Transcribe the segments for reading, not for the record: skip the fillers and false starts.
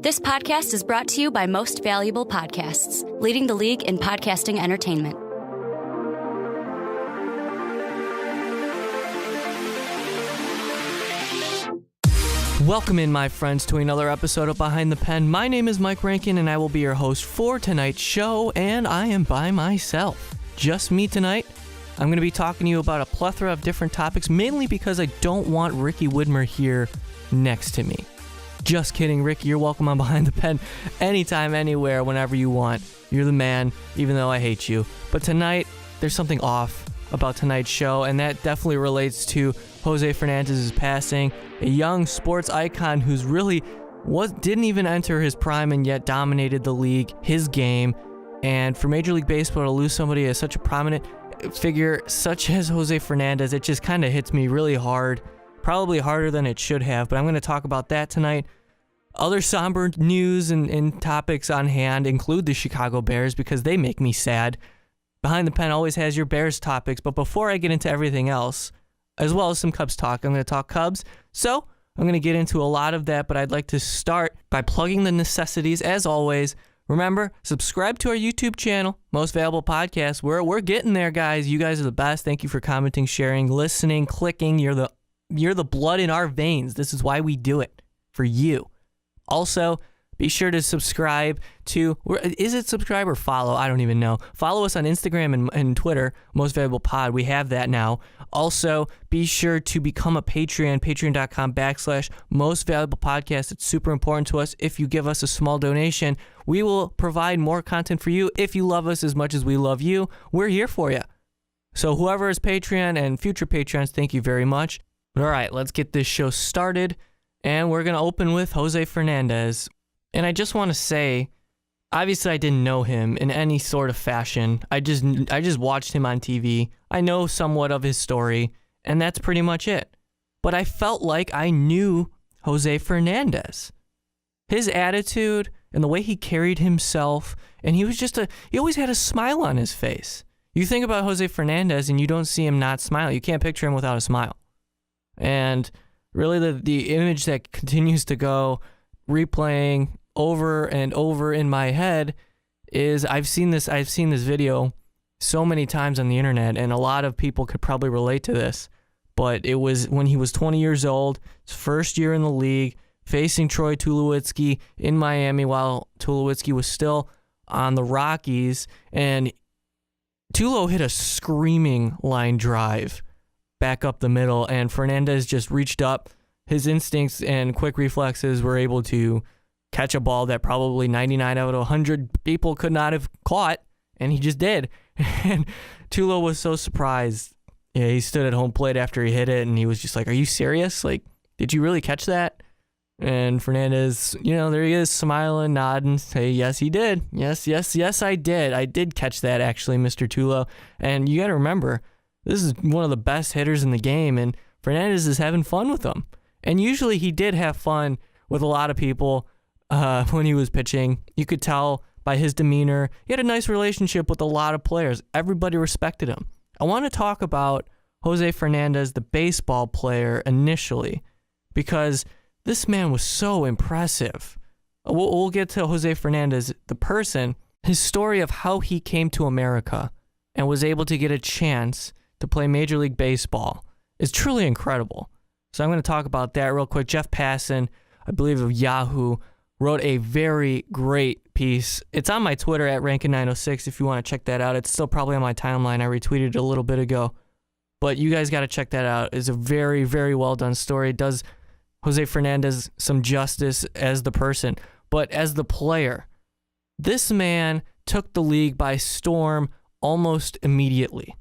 This podcast is brought to you by Most Valuable Podcasts, leading the league in podcasting entertainment. Welcome in, my friends, to another episode of Behind the Pen. My name is Mike Rankin, and I will be your host for tonight's show, and I am by myself. Just me tonight. I'm going to be talking to you about a plethora of different topics, mainly because I don't want Ricky Widmer here next to me. Just kidding, Ricky. You're welcome on Behind the Pen anytime, anywhere, whenever you want. You're the man, even though I hate you. But tonight, there's something off about tonight's show, and that definitely relates to Jose Fernandez's passing, a young sports icon who's really didn't even enter his prime and yet dominated the league, his game. And for Major League Baseball to lose somebody as such a prominent figure such as Jose Fernandez, it just kind of hits me really hard. Probably harder than it should have, but I'm going to talk about that tonight. Other somber news and topics on hand include the Chicago Bears because they make me sad. Behind the Pen always has your Bears topics, but before I get into everything else, as well as some Cubs talk, I'm going to talk Cubs. So I'm going to get into a lot of that, but I'd like to start by plugging the necessities as always. Remember, subscribe to our YouTube channel, Most Valuable Podcast. We're getting there, guys. You guys are the best. Thank you for commenting, sharing, listening, clicking. You're the blood in our veins. This is why we do it, for you. Also, be sure to subscribe to, is it subscribe or follow? I don't even know. Follow us on Instagram and Twitter, Most Valuable Pod. We have that now. Also, be sure to become a Patreon, patreon.com/Most Valuable Podcast. It's super important to us. If you give us a small donation, we will provide more content for you. If you love us as much as we love you, we're here for you. So whoever is Patreon and future Patreons, thank you very much. All right, let's get this show started, and we're going to open with Jose Fernandez. And I just want to say, obviously I didn't know him in any sort of fashion. I just watched him on TV. I know somewhat of his story, and that's pretty much it. But I felt like I knew Jose Fernandez. His attitude and the way he carried himself, and he always had a smile on his face. You think about Jose Fernandez and you don't see him not smile. You can't picture him without a smile. And really the image that continues to go replaying over and over in my head is I've seen this video so many times on the internet, and a lot of people could probably relate to this, but it was when he was 20 years old, his first year in the league, facing Troy Tulowitzki in Miami while Tulowitzki was still on the Rockies, and Tulo hit a screaming line drive back up the middle, and Fernandez just reached up. His instincts and quick reflexes were able to catch a ball that probably 99 out of 100 people could not have caught, and he just did. And Tulo was so surprised. Yeah, he stood at home plate after he hit it, and he was just like, "Are you serious? Like, did you really catch that?" And Fernandez, there he is, smiling, nodding, say, "Yes, he did. Yes, I did. I did catch that, actually, Mr. Tulo." And you got to remember, this is one of the best hitters in the game, and Fernandez is having fun with them. And usually he did have fun with a lot of people when he was pitching. You could tell by his demeanor. He had a nice relationship with a lot of players. Everybody respected him. I want to talk about Jose Fernandez, the baseball player, initially, because this man was so impressive. We'll get to Jose Fernandez, the person, his story of how he came to America and was able to get a chance to play Major League Baseball is truly incredible. So I'm going to talk about that real quick. Jeff Passan, I believe of Yahoo, wrote a very great piece. It's on my Twitter at Rankin906 if you want to check that out. It's still probably on my timeline. I retweeted it a little bit ago. But you guys got to check that out. It's a very, very well done story. It does Jose Fernandez some justice as the person. But as the player, this man took the league by storm almost immediately.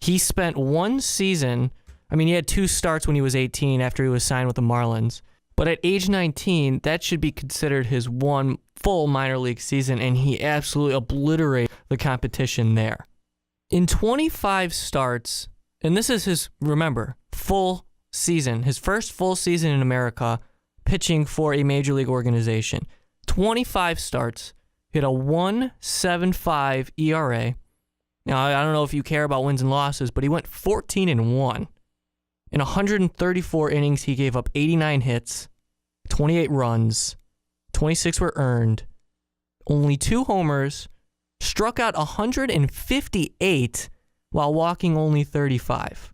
He spent one season. He had 2 starts when he was 18 after he was signed with the Marlins. But at age 19, that should be considered his one full minor league season, and he absolutely obliterated the competition there. In 25 starts, and this is his, remember, full season, his first full season in America, pitching for a major league organization. 25 starts, hit a 1.75 ERA. Now, I don't know if you care about wins and losses, but he went 14-1. In 134 innings, he gave up 89 hits, 28 runs, 26 were earned, only 2 homers, struck out 158 while walking only 35.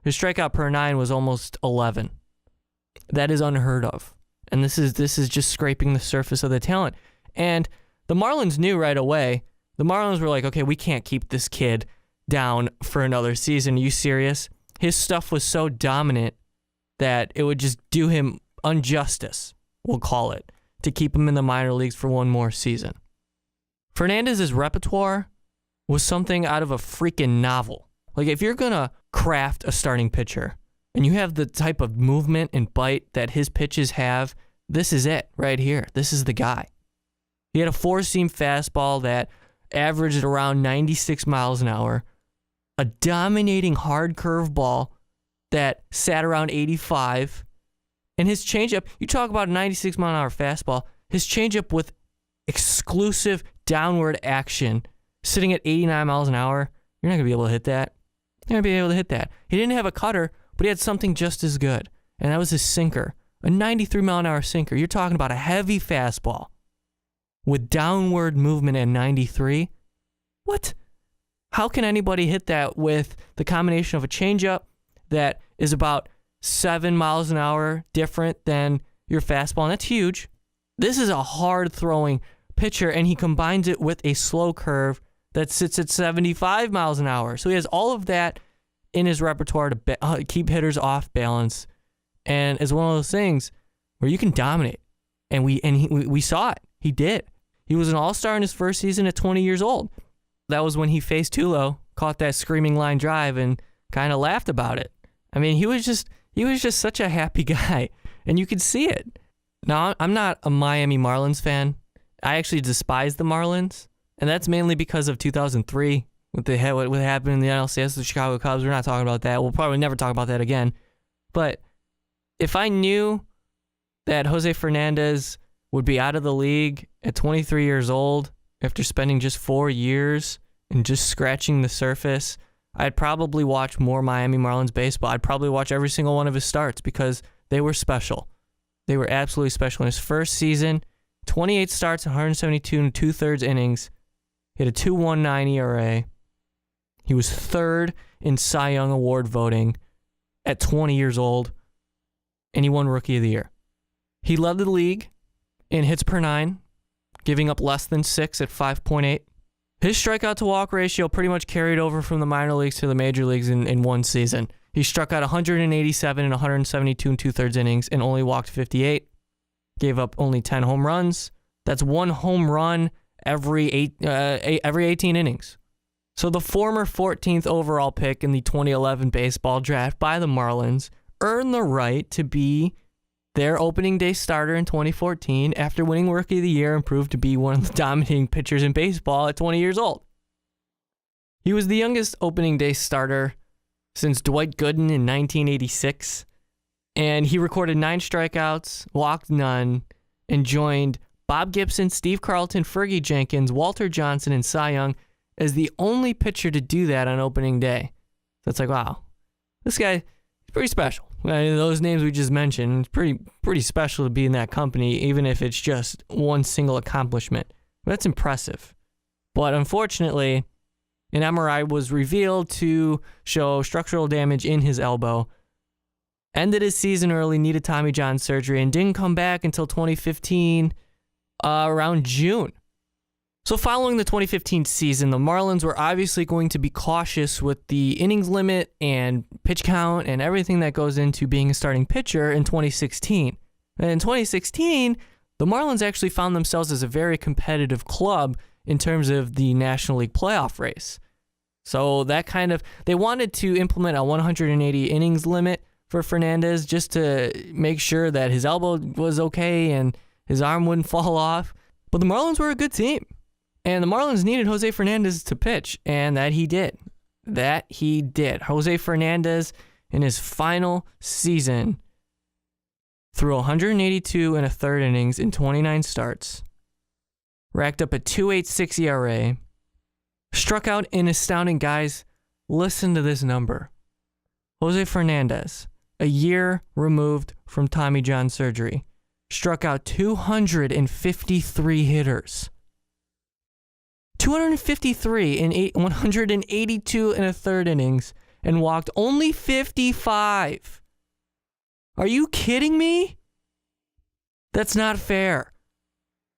His strikeout per 9 was almost 11. That is unheard of. And this is just scraping the surface of the talent. And the Marlins knew right away. The Marlins were like, okay, we can't keep this kid down for another season. Are you serious? His stuff was so dominant that it would just do him injustice, we'll call it, to keep him in the minor leagues for one more season. Fernandez's repertoire was something out of a freaking novel. Like, if you're going to craft a starting pitcher and you have the type of movement and bite that his pitches have, this is it right here. This is the guy. He had a 4-seam fastball that averaged around 96 miles an hour, a dominating hard curveball that sat around 85, and his changeup, you talk about a 96 mile an hour fastball, his changeup with exclusive downward action sitting at 89 miles an hour, you're not going to be able to hit that. You're not going to be able to hit that. He didn't have a cutter, but he had something just as good, and that was his sinker, a 93 mile an hour sinker. You're talking about a heavy fastball with downward movement at 93. What? How can anybody hit that with the combination of a changeup that is about 7 miles an hour different than your fastball? And that's huge. This is a hard-throwing pitcher, and he combines it with a slow curve that sits at 75 miles an hour. So he has all of that in his repertoire to keep hitters off balance. And it's one of those things where you can dominate. And we saw it. He did. He was an all-star in his first season at 20 years old. That was when he faced Tulo, caught that screaming line drive, and kind of laughed about it. I mean, he was just such a happy guy, and you could see it. Now, I'm not a Miami Marlins fan. I actually despise the Marlins, and that's mainly because of 2003, what happened in the NLCS, the Chicago Cubs. We're not talking about that. We'll probably never talk about that again. But if I knew that Jose Fernandez would be out of the league at 23 years old after spending just 4 years and just scratching the surface, I'd probably watch more Miami Marlins baseball. I'd probably watch every single one of his starts because they were special. They were absolutely special. In his first season, 28 starts, 172 and 2/3 innings. He had a 2.19 ERA. He was third in Cy Young Award voting at 20 years old, and he won Rookie of the Year. He led the league in hits per 9, giving up less than 6 at 5.8. His strikeout to walk ratio pretty much carried over from the minor leagues to the major leagues in one season. He struck out 187 and 172 and 2/3 innings and only walked 58. Gave up only 10 home runs. That's 1 home run every 18 innings. So the former 14th overall pick in the 2011 baseball draft by the Marlins earned the right to be their opening day starter in 2014 after winning Rookie of the Year and proved to be one of the dominating pitchers in baseball at 20 years old. He was the youngest opening day starter since Dwight Gooden in 1986, and he recorded 9 strikeouts, walked none, and joined Bob Gibson, Steve Carlton, Fergie Jenkins, Walter Johnson, and Cy Young as the only pitcher to do that on opening day. So it's like, wow, this guy is pretty special. I mean, those names we just mentioned, it's pretty special to be in that company, even if it's just one single accomplishment. That's impressive. But unfortunately, an MRI was revealed to show structural damage in his elbow. Ended his season early, needed Tommy John surgery, and didn't come back until 2015, around June. So following the 2015 season, the Marlins were obviously going to be cautious with the innings limit and pitch count and everything that goes into being a starting pitcher in 2016. And in 2016, the Marlins actually found themselves as a very competitive club in terms of the National League playoff race. So that they wanted to implement a 180 innings limit for Fernandez just to make sure that his elbow was okay and his arm wouldn't fall off. But the Marlins were a good team. And the Marlins needed Jose Fernandez to pitch, and that he did. Jose Fernandez, in his final season, threw 182 and a third innings in 29 starts, racked up a 2.86 ERA, struck out an astounding, guys, listen to this number. Jose Fernandez, a year removed from Tommy John surgery, struck out 253 hitters. 253 in 182 and a third innings and walked only 55. Are you kidding me? That's not fair.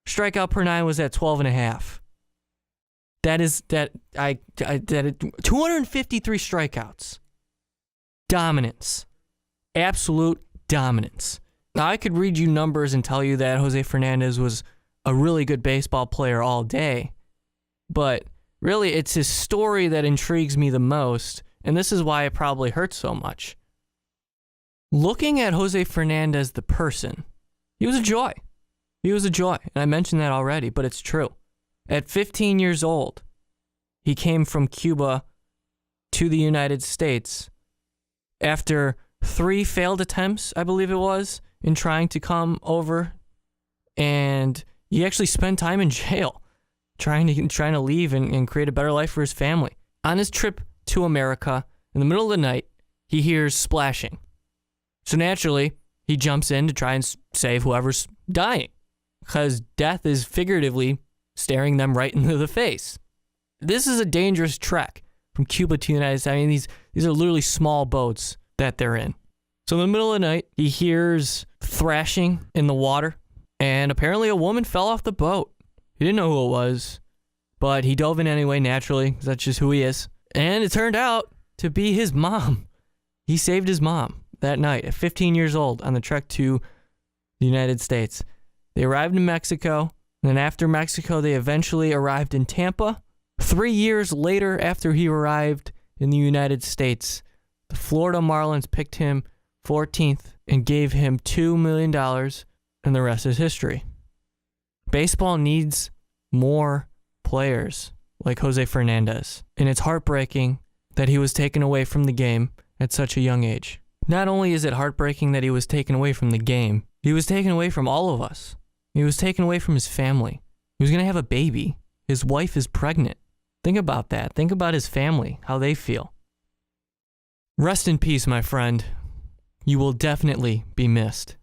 Strikeout per nine was at 12 and a half. That is 253 strikeouts. Dominance. Absolute dominance. Now, I could read you numbers and tell you that Jose Fernandez was a really good baseball player all day, but really it's his story that intrigues me the most, and this is why it probably hurts so much. Looking at Jose Fernandez, the person, he was a joy. He was a joy, and I mentioned that already, but it's true. At 15 years old, he came from Cuba to the United States after 3 failed attempts, I believe it was, in trying to come over, and he actually spent time in jail trying to leave and create a better life for his family. On his trip to America, in the middle of the night, he hears splashing. So naturally, he jumps in to try and save whoever's dying, because death is figuratively staring them right into the face. This is a dangerous trek from Cuba to the United States. I mean, these are literally small boats that they're in. So in the middle of the night, he hears thrashing in the water, and apparently a woman fell off the boat. He didn't know who it was, but he dove in anyway, naturally, because that's just who he is. And it turned out to be his mom. He saved his mom that night at 15 years old on the trek to the United States. They arrived in Mexico, and then after Mexico, they eventually arrived in Tampa. 3 years later, after he arrived in the United States, the Florida Marlins picked him 14th and gave him $2 million, and the rest is history. Baseball needs more players like Jose Fernandez, and it's heartbreaking that he was taken away from the game at such a young age. Not only is it heartbreaking that he was taken away from the game, he was taken away from all of us. He was taken away from his family. He was going to have a baby. His wife is pregnant. Think about that. Think about his family, how they feel. Rest in peace, my friend. You will definitely be missed.